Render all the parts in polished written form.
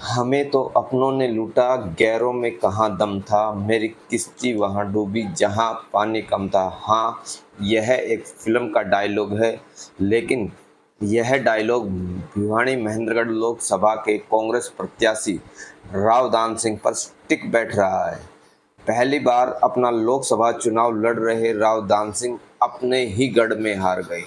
हमें तो अपनों ने लूटा, गैरों में कहाँ दम था, मेरी किश्ती वहाँ डूबी जहाँ पानी कम था। हाँ, यह एक फिल्म का डायलॉग है, लेकिन यह डायलॉग भिवानी महेंद्रगढ़ लोकसभा के कांग्रेस प्रत्याशी राव दान सिंह पर स्टिक बैठ रहा है। पहली बार अपना लोकसभा चुनाव लड़ रहे राव दान सिंह अपने ही गढ़ में हार गए।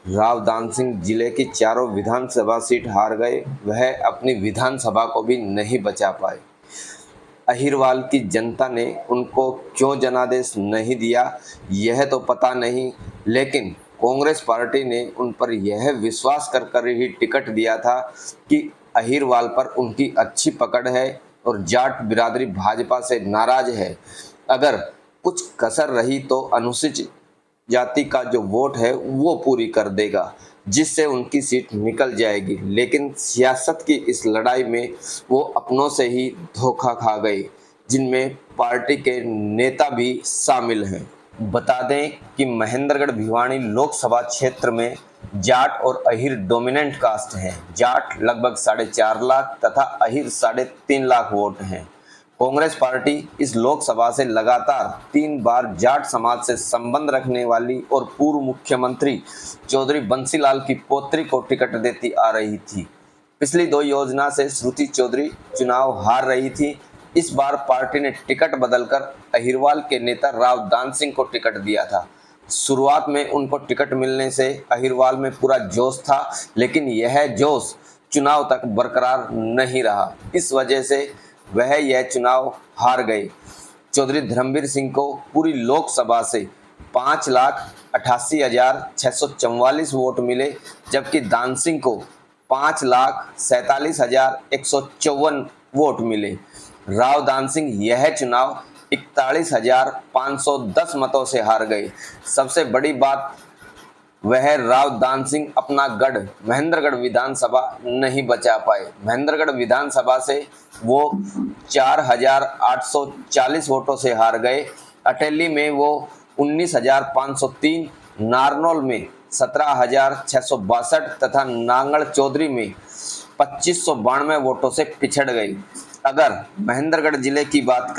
राव दान सिंह जिले की चारों विधानसभा सीट हार गए। वह अपनी विधानसभा को भी नहीं बचा पाए। अहिरवाल की जनता ने उनको क्यों जनादेश नहीं दिया, यह तो पता नहीं, लेकिन कांग्रेस पार्टी ने उन पर यह विश्वास कर ही टिकट दिया था कि अहिरवाल पर उनकी अच्छी पकड़ है और जाट बिरादरी भाजपा से नाराज है। अगर कुछ कसर रही तो अनुसूचित जाति का जो वोट है वो पूरी कर देगा, जिससे उनकी सीट निकल जाएगी। लेकिन सियासत की इस लड़ाई में वो अपनों से ही धोखा खा गए, जिनमें पार्टी के नेता भी शामिल हैं। बता दें कि महेंद्रगढ़ भिवानी लोकसभा क्षेत्र में जाट और अहिर डोमिनेंट कास्ट हैं। जाट लगभग 4.5 लाख तथा अहिर 3.5 लाख वोट हैं। कांग्रेस पार्टी इस लोकसभा से लगातार 3 बार जाट समाज से संबंध रखने वाली और पूर्व मुख्यमंत्री चौधरी बंसीलाल की पोत्री को टिकट देती आ रही थी। पिछली 2 योजना से श्रुति चौधरी चुनाव हार रही थी। इस बार पार्टी ने टिकट बदलकर अहिरवाल के नेता राव दान सिंह को टिकट दिया था। शुरुआत में उनको टिकट मिलने से अहिरवाल में पूरा जोश था, लेकिन यह जोश चुनाव तक बरकरार नहीं रहा। इस वजह से वह यह चुनाव हार गए। चौधरी धर्मवीर सिंह को पूरी लोकसभा से 5,88,644 वोट मिले, जबकि दान सिंह को 5,47,154 वोट मिले। राव दान सिंह यह चुनाव 41,510 मतों से हार गए। सबसे बड़ी बात, वह राव दान सिंह अपना गढ़ महेंद्रगढ़ विधानसभा नहीं बचा पाए। महेंद्रगढ़ विधानसभा से वो 4,840 वोटों से हार गए। अटेली में वो 19,503, नारनौल में 17,662 तथा नांगड़ चौधरी में 2,592 वोटों से पिछड़ गई। अगर महेंद्रगढ़ जिले की बात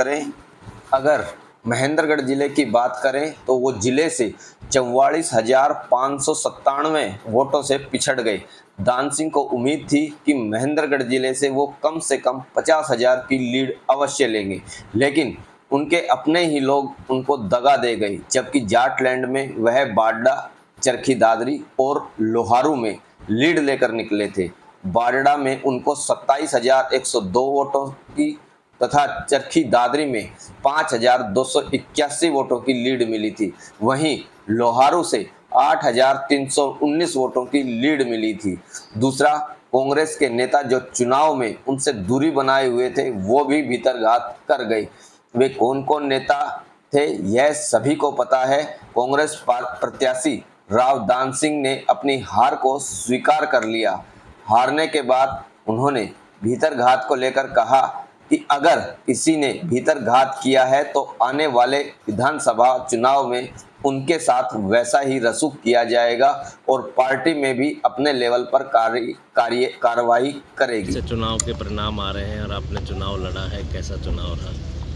करें तो वो जिले से 44,597 वोटों से पिछड़ गए। दान सिंह को उम्मीद थी कि महेंद्रगढ़ जिले से वो कम से कम 50,000 की लीड अवश्य लेंगे, लेकिन उनके अपने ही लोग उनको दगा दे गए। जबकि जाटलैंड में वह बाडा, चरखी दादरी और लोहारू में लीड लेकर निकले थे। बाडा में उनको 27,102 वोटों की तथा चरखी दादरी में 5,281 वोटों की लीड मिली थी। वहीं लोहारू से 8,319 वोटों की लीड मिली थी। दूसरा, कांग्रेस के नेता जो चुनाव में उनसे दूरी बनाए हुए थे वो भी भीतरघात कर गए। वे कौन कौन नेता थे यह सभी को पता है। कांग्रेस प्रत्याशी राव दान सिंह ने अपनी हार को स्वीकार कर लिया। हारने के बाद उन्होंने भीतरघात को लेकर कहा कि अगर किसी ने भीतरघात किया है तो आने वाले विधानसभा चुनाव में उनके साथ वैसा ही रसूख किया जाएगा और पार्टी में भी अपने लेवल पर कार्रवाई करेगी। चुनाव के परिणाम आ रहे हैं और आपने चुनाव लड़ा है, कैसा चुनाव रहा?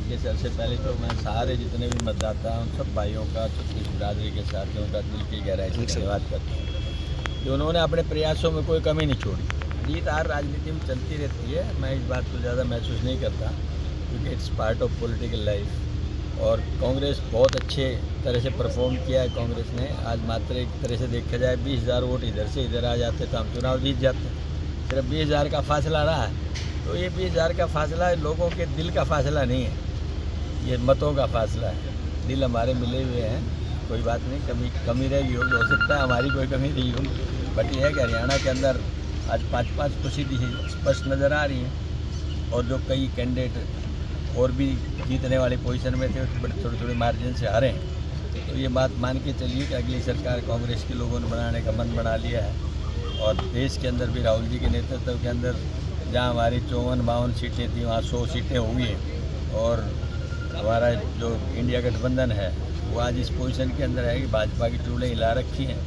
ये सबसे पहले तो मैं सारे जितने भी मतदाता हैं उन सब भाइयों का, छत्तीस बिरादरी के साथ उनका दिल की गहराई से धन्यवाद करता हूँ कि उन्होंने अपने प्रयासों में कोई कमी नहीं छोड़ी। जीत हार राजनीति में चलती रहती है, मैं इस बात को ज़्यादा महसूस नहीं करता क्योंकि it's part of political life. और कांग्रेस बहुत अच्छे तरह से परफॉर्म किया है। कांग्रेस ने आज मात्र एक तरह से देखा जाए 20,000 वोट इधर से इधर आ जाते तो हम चुनाव जीत जाते। सिर्फ 20,000 का फासला रहा है, तो ये 20,000 का फासला लोगों के दिल का फासला नहीं है, ये मतों का फासला है। दिल हमारे मिले हुए हैं, कोई बात नहीं, कमी रहेगी होगी, हो सकता है हमारी कोई कमी नहीं होगी, बट यह है कि हरियाणा के अंदर आज 5-5 कुर्सी स्पष्ट नज़र आ रही हैं और जो कई कैंडिडेट और भी जीतने वाली पोजीशन में थे बड़े थोड़े मार्जिन से हारे हैं। तो ये बात मान के चलिए कि अगली सरकार कांग्रेस के लोगों ने बनाने का मन बना लिया है और देश के अंदर भी राहुल जी के नेतृत्व के अंदर जहाँ हमारी 54-52 सीटें थी वहाँ 100 सीटें हुई हैं और हमारा जो इंडिया गठबंधन है वो आज इस पोजीशन के अंदर है कि भाजपा की चूड़ें हिला रखी हैं।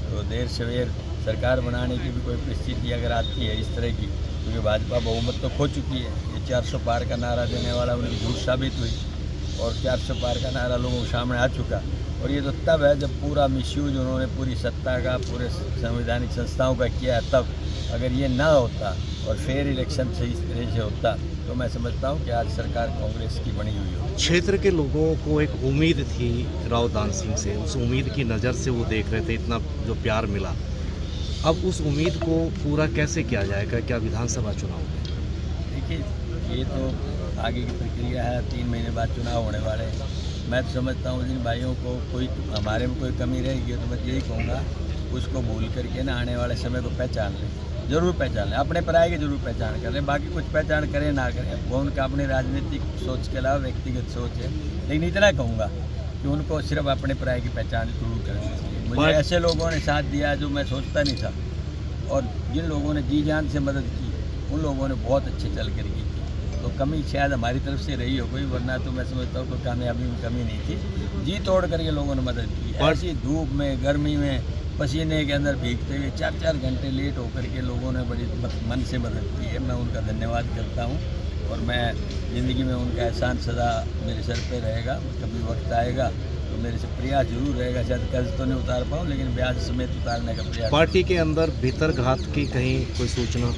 तो देर सवेर सरकार बनाने की भी कोई परिस्थिति अगर आती है इस तरह की, तो क्योंकि भाजपा बहुमत तो खो चुकी है। ये 400 पार का नारा देने वाला उनकी झूठ साबित हुई और 400 पार का नारा लोगों के सामने आ चुका। और ये तो तब है जब पूरा मिसयूज उन्होंने पूरी सत्ता का, पूरे संवैधानिक संस्थाओं का किया है तब। अगर ये ना होता और फेयर इलेक्शन सही तरह से होता तो मैं समझता हूँ कि आज सरकार कांग्रेस की बनी हुई हो। क्षेत्र के लोगों को एक उम्मीद थी राव दान सिंह से, उस उम्मीद की नज़र से वो देख रहे थे, इतना जो प्यार मिला। अब उस उम्मीद को पूरा कैसे किया जाएगा क्या विधानसभा चुनाव में? देखिए ये तो आगे की प्रक्रिया है, 3 महीने बाद चुनाव होने वाले हैं। मैं तो समझता हूँ जिन भाइयों को कोई हमारे में कोई कमी रहेगी तो मैं यही कहूँगा उसको भूल करके ना आने वाले समय को पहचान लें, ज़रूर पहचान लें, अपने पराये की जरूर पहचान कर लें। बाकी कुछ पहचान करें ना करें वो उनका अपने राजनीतिक सोच के अलावा व्यक्तिगत सोच है, लेकिन इतना कहूँगा कि उनको सिर्फ अपने पराये की पहचान जरूर करनी चाहिए। मुझे ऐसे लोगों ने साथ दिया जो मैं सोचता नहीं था, और जिन लोगों ने जी जान से मदद की उन लोगों ने बहुत अच्छे चल कर की। तो कमी शायद हमारी तरफ से रही हो कोई, वरना तो मैं समझता हूँ कोई कामयाबी में कमी नहीं थी। जी तोड़ करके लोगों ने मदद की, ऐसी धूप में, गर्मी में, पसीने के अंदर भीगते हुए 4-4 घंटे लेट होकर के लोगों ने बड़ी मन से मदद की है। मैं उनका धन्यवाद करता हूँ और मैं ज़िंदगी में उनका एहसान सदा मेरे सर पे रहेगा। कभी वक्त आएगा तो मेरे से प्रयास जरूर रहेगा, शायद कर्ज तो नहीं उतार पाऊँ लेकिन ब्याज समेत उतारने का प्रयास। पार्टी के अंदर भीतरघात की कहीं कोई सूचना?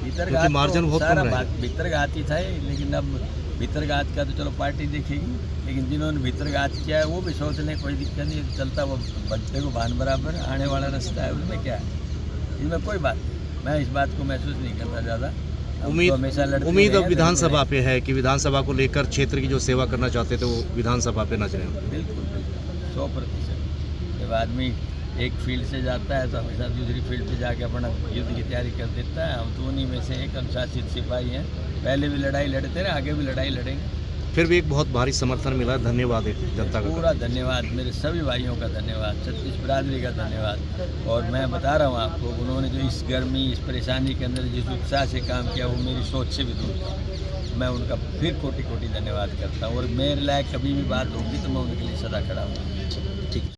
भीतरघात मार्जिन बहुत कम रहा है। भीतरघात ही था, लेकिन अब भीतरघात का तो चलो पार्टी देखेगी, लेकिन जिन्होंने भीतरघात किया है वो भी सोच लें, कोई दिक्कत नहीं, चलता वो बंटे को भान बराबर आने वाला रास्ता है, उसमें क्या है, इसमें कोई बात नहीं। मैं इस बात को महसूस नहीं करता ज़्यादा। उम्मीद अब विधानसभा पे है कि विधानसभा को लेकर क्षेत्र की जो सेवा करना चाहते थे वो विधानसभा पे नजरें। बिल्कुल 100%। जब आदमी एक फील्ड से जाता है तो हमेशा दूसरी फील्ड पे जाके अपना युद्ध की तैयारी कर देता है। हम तो उन्हीं में से एक अनुशासित सिपाही हैं, पहले भी लड़ाई लड़ते रहे, आगे भी लड़ाई लड़ेंगे। फिर भी एक बहुत भारी समर्थन मिला, धन्यवाद है जनता का। पूरा धन्यवाद, मेरे सभी भाइयों का धन्यवाद, छत्तीस बिरादरी का धन्यवाद। और मैं बता रहा हूँ आपको, उन्होंने जो इस गर्मी, इस परेशानी के अंदर जिस उत्साह से काम किया वो मेरी सोच से भी दूर था। मैं उनका फिर कोटि कोटि धन्यवाद करता हूँ और मेरे लायक कभी भी बात होगी तो मैं उनके लिए सदा खड़ा हूँ।